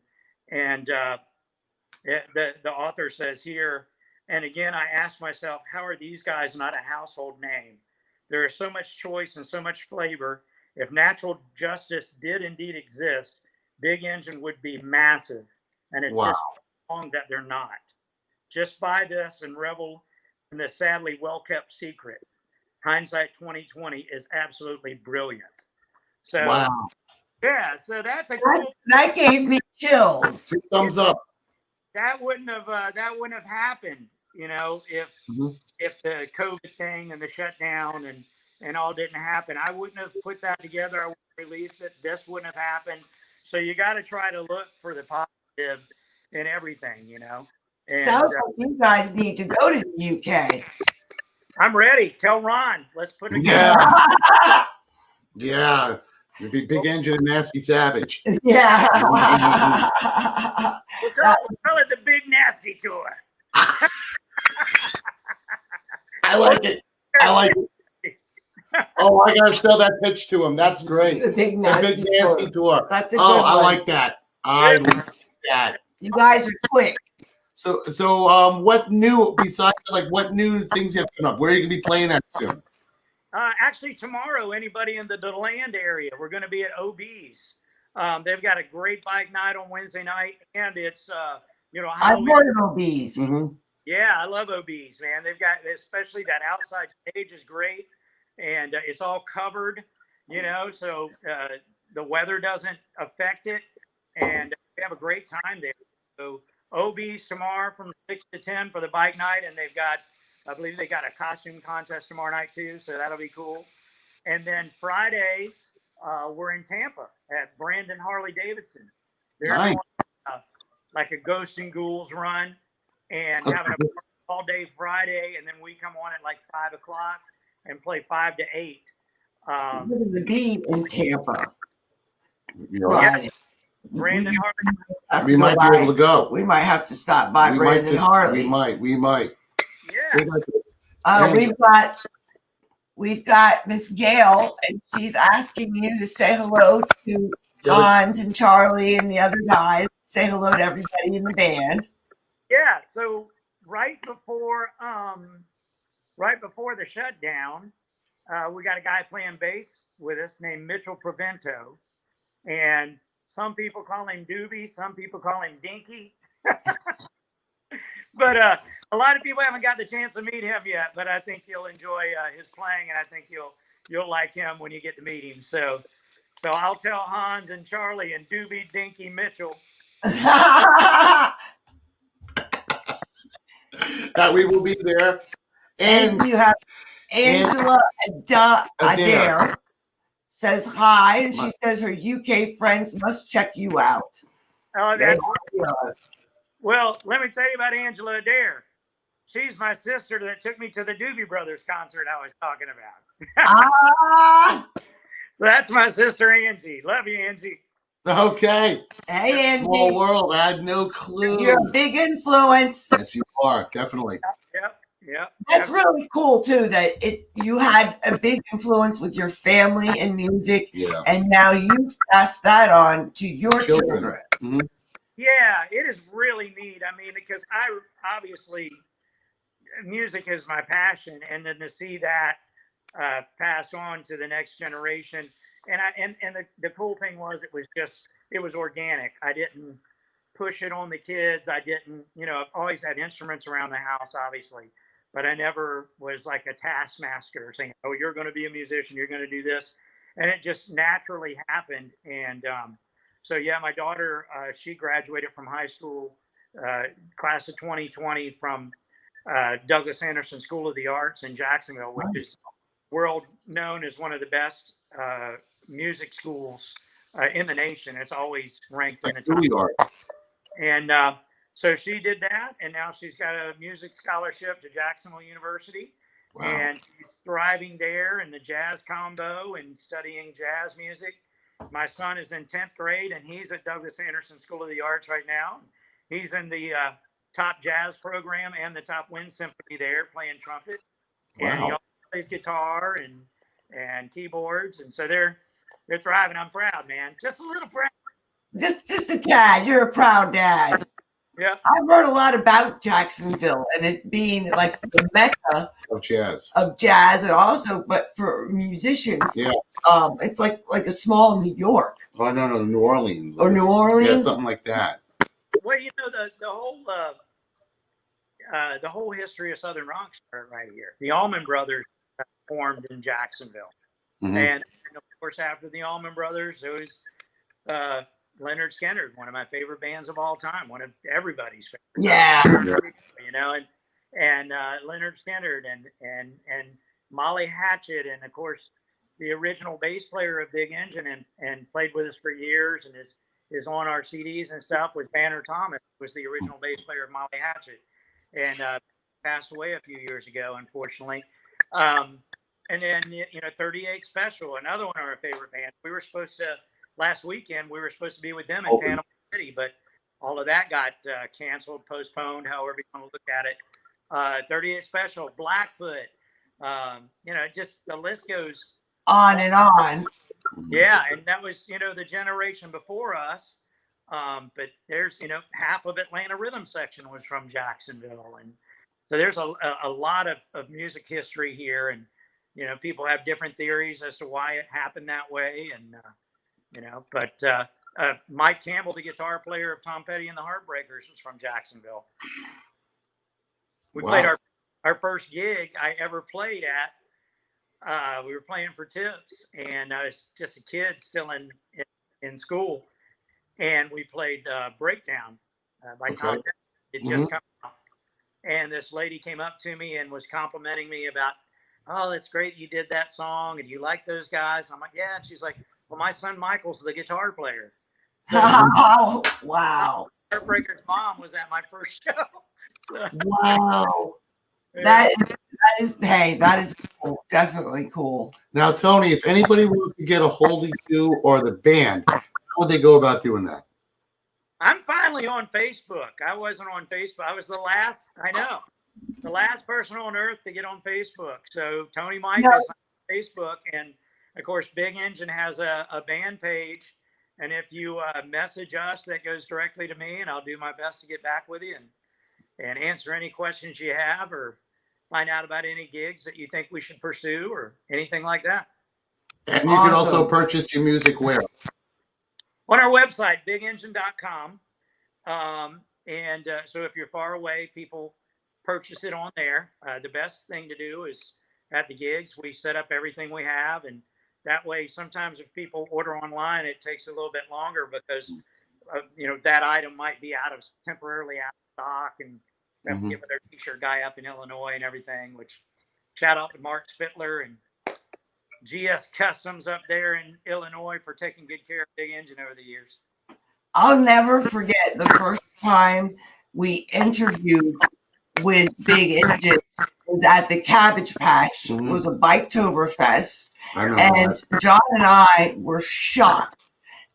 the author says here, and again, I asked myself, how are these guys not a household name? There is so much choice and so much flavor. If natural justice did indeed exist, Big Engine would be massive. And it's just wrong that they're not. Just buy this and revel in the sadly well-kept secret. Hindsight 2020 is absolutely brilliant. So, yeah, so that's a cool. That gave me chills. 2 thumbs up. That wouldn't have happened, if the COVID thing and the shutdown and all didn't happen. I wouldn't have put that together. I wouldn't have released it. This wouldn't have happened. So you got to try to look for the positive in everything, And, sounds like you guys need to go to the UK. I'm ready. Tell Ron. Let's put it together. Yeah. You'd be Big Engine and Nasty Savage. Yeah. We'll call it the Big Nasty Tour. I like it. Oh, I gotta sell that pitch to him. That's great. The Big Nasty Tour. That's a good I one. like that. I like that. You guys are quick. So what new besides what new things have come up? Where are you gonna be playing at soon? Actually, tomorrow, anybody in the DeLand area, we're going to be at OB's. They've got a great bike night on Wednesday night, and it's I've heard of OB's. Mm-hmm. Yeah, I love OB's, man. They've got, especially that outside stage is great, and it's all covered, so the weather doesn't affect it, and we have a great time there. So OB's tomorrow from 6 to 10 for the bike night, and I believe they got a costume contest tomorrow night too, so that'll be cool. And then Friday, we're in Tampa at Brandon Harley Davidson. They're nice. doing, like a Ghosts and Ghouls run, and having a all day Friday, and then we come on at like 5 o'clock and play 5 to 8. What is the beat in Tampa? Right. Brandon Harley. We might be able to go. We might have to stop by Brandon Harley. We might. Yeah. We've got Miss Gail, and she's asking you to say hello to Johns and Charlie and the other guys. Say hello to everybody in the band. Yeah. So right before the shutdown, we got a guy playing bass with us named Mitchell Prevento, and some people call him Doobie, some people call him Dinky. But a lot of people haven't got the chance to meet him yet. But I think you'll enjoy his playing, and I think you'll like him when you get to meet him. So I'll tell Hans and Charlie and Doobie, Dinky, Mitchell that we will be there. And you have Angela Adair says hi, and she says her UK friends must check you out. Oh, that's well, let me tell you about Angela Adair. She's my sister that took me to the Doobie Brothers concert I was talking about. So that's my sister Angie. Love you, Angie. Okay. Hey, Angie. Small world. I had no clue. You're a big influence. Yes, you are. Definitely. Yep. That's really cool too. That you had a big influence with your family and music, and now you've passed that on to your children. Mm-hmm. Yeah, it is really neat. I mean, because I obviously music is my passion, and then to see that pass on to the next generation, and the cool thing was it was organic. I didn't push it on the kids. I didn't, I've always had instruments around the house, obviously, but I never was like a taskmaster saying, "Oh, you're going to be a musician. You're going to do this," and it just naturally happened. And so, yeah, my daughter, she graduated from high school, class of 2020 from Douglas Anderson School of the Arts in Jacksonville, which is world known as one of the best music schools in the nation. It's always ranked in the top. And so she did that, and now she's got a music scholarship to Jacksonville University. Wow. And she's thriving there in the jazz combo and studying jazz music. My son is in 10th grade, and he's at Douglas Anderson School of the Arts right now. He's in the top jazz program and the top wind symphony there, playing trumpet. Wow. And he also plays guitar and keyboards, and so they're thriving. I'm proud, man. Just a little proud. Just a tad. You're a proud dad. Yeah. I've heard a lot about Jacksonville and it being like the mecca of jazz, and also, but for musicians, it's like a small New York. Oh no, New Orleans or New Orleans, yeah, something like that. Well, the whole history of Southern rock started right here. The Allman Brothers formed in Jacksonville, and of course, after the Allman Brothers, there was Leonard Skinner, one of my favorite bands of all time, one of everybody's favorite. Yeah. And Leonard Skinner and Molly Hatchet, and of course the original bass player of Big Engine and played with us for years and is on our CDs and stuff, was Banner Thomas, was the original bass player of Molly Hatchet, and passed away a few years ago, unfortunately. And then 38 Special, another one of our favorite bands. We were supposed to. Last weekend, we were supposed to be with them in Panama City, but all of that got canceled, postponed, however you want to look at it. 38 Special, Blackfoot, just the list goes on and on. Yeah, and that was, the generation before us. But there's, half of Atlanta Rhythm Section was from Jacksonville. And so there's a lot of music history here. And, people have different theories as to why it happened that way. And, but Mike Campbell, the guitar player of Tom Petty and the Heartbreakers, was from Jacksonville. We played our first gig I ever played at. We were playing for Tips, and I was just a kid still in school, and we played Breakdown by Tom Petty. It just come out, and this lady came up to me and was complimenting me about, "Oh, that's great you did that song, and you like those guys." I'm like, "Yeah," and she's like, "Well, my son Michael's the guitar player." So, oh, wow. Heartbreaker's mom was at my first show. So, wow. That is cool. Definitely cool. Now, Tony, if anybody wants to get a hold of you or the band, how would they go about doing that? I'm finally on Facebook. I wasn't on Facebook. I was the last person on earth to get on Facebook. So Tony Mikus on Facebook, and of course, Big Engine has a band page. And if you message us, that goes directly to me, and I'll do my best to get back with you. and answer any questions you have, or find out about any gigs that you think we should pursue, or anything like that. And you can also purchase your music where? On our website, bigengine.com. So if you're far away, people purchase it on there. The best thing to do is at the gigs, we set up everything we have. And that way, sometimes if people order online, it takes a little bit longer because, that item might be temporarily out of stock, and we have to get with our t-shirt guy up in Illinois and everything, which shout out to Mark Spittler and GS Customs up there in Illinois for taking good care of Big Engine over the years. I'll never forget the first time we interviewed with Big Engine was at the Cabbage Patch. It was a Biketoberfest. And John and I were shocked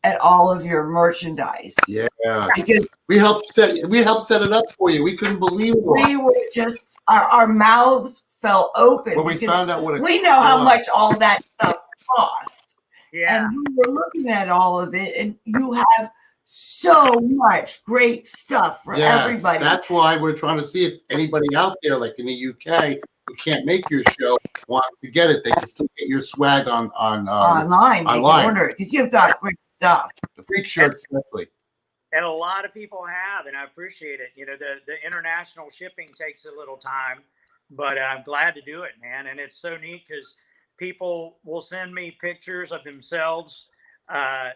at all of your merchandise. Yeah. Because we helped set it up for you. We couldn't believe it. We were just our mouths fell open when we found out what we know how much all that stuff cost. Yeah. And we were looking at all of it, and you have so much great stuff for everybody. That's why we're trying to see if anybody out there, like in the UK, who can't make your show, wants to get it. They can still get your swag online. They can order it because you've got great stuff. The freak shirts, especially. And a lot of people have, and I appreciate it. The international shipping takes a little time, but I'm glad to do it, man. And it's so neat because people will send me pictures of themselves, at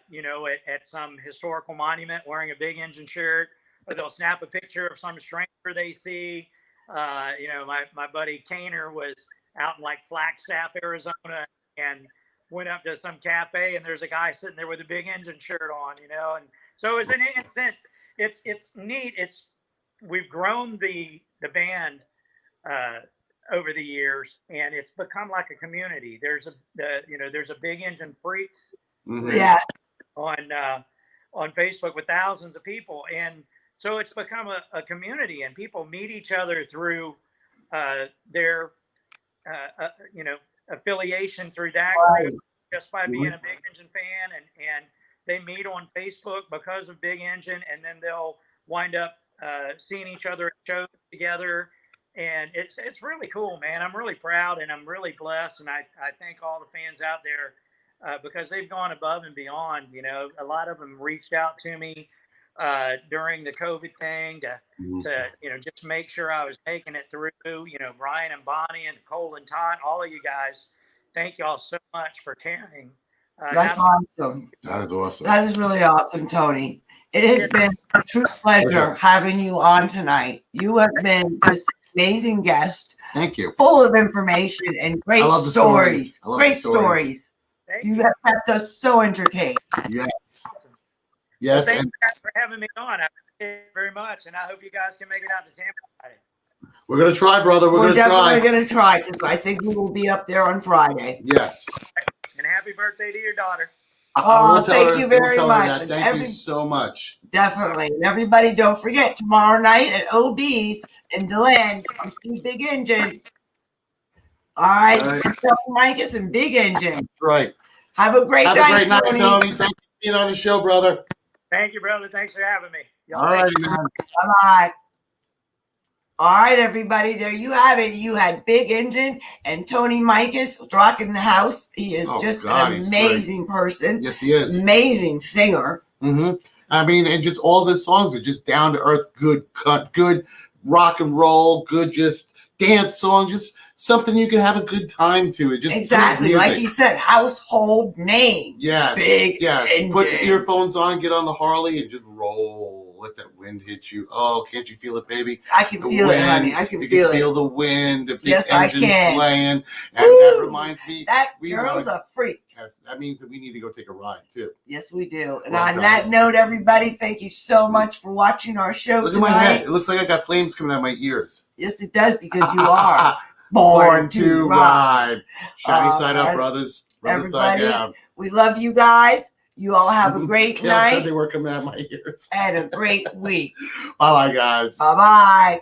some historical monument wearing a Big Engine shirt, or they'll snap a picture of some stranger they see. My buddy Kaner was out in like Flagstaff, Arizona, and went up to some cafe, and there's a guy sitting there with a Big Engine shirt on, and so it's an instant. It's neat. We've grown the band over the years, and it's become like a community. There's a Big Engine Freaks on Facebook with thousands of people, and so it's become a community, and people meet each other through their affiliation through that group, just by being a Big Engine fan, and they meet on Facebook because of Big Engine, and then they'll wind up seeing each other at shows together. And it's really cool, man. I'm really proud, and I'm really blessed. And I thank all the fans out there because they've gone above and beyond. A lot of them reached out to me during the COVID thing to just make sure I was making it through. Brian and Bonnie and Cole and Todd, all of you guys, thank y'all so much for caring. That's awesome. That is awesome. That is really awesome, Tony. It has been a true pleasure having you on tonight. You have been just an amazing guest. Thank you. Full of information and great stories. Great stories. You have kept us so entertained. Yes. Well, thank you guys for having me on. I appreciate it very much, and I hope you guys can make it out to Tampa Friday. We're going to try, brother. We're definitely going to try because I think we will be up there on Friday. Yes. And happy birthday to your daughter. Oh, thank you very much. Thank you so much. Definitely. And everybody, don't forget, tomorrow night at OB's in DeLand, come see Big Engine. All right. Tony Mikus and Big Engine. That's right. Have a great night, Tony. Thank you for being on the show, brother. Thank you, brother. Thanks for having me. All right, man. Bye-bye. All right, everybody, there you have it. You had Big Engine and Tony Mikus rocking the house. He is an amazing person. Yes, he is. Amazing singer. I mean, and just all of his songs are just down to earth, good rock and roll, good just dance song, just something you can have a good time to. It just exactly like he said, household name. Yes, Big Engine. Put the earphones on, get on the Harley, and just roll. Let that wind hit you. Oh, can't you feel it, baby? I can feel it, honey. I can feel it. You can feel the wind. The big I engine can. playing. And that reminds me. That girl's a freak. Yes, that means that we need to go take a ride, too. Yes, we do. And on that note, everybody, thank you so much for watching our show Look tonight. at my head. It looks like I got flames coming out of my ears. Yes, it does, because you are born to ride. Shiny side up, brothers. Brother side down. We love you guys. You all have a great night. They were coming out of my ears. And a great week. Bye-bye, guys. Bye-bye.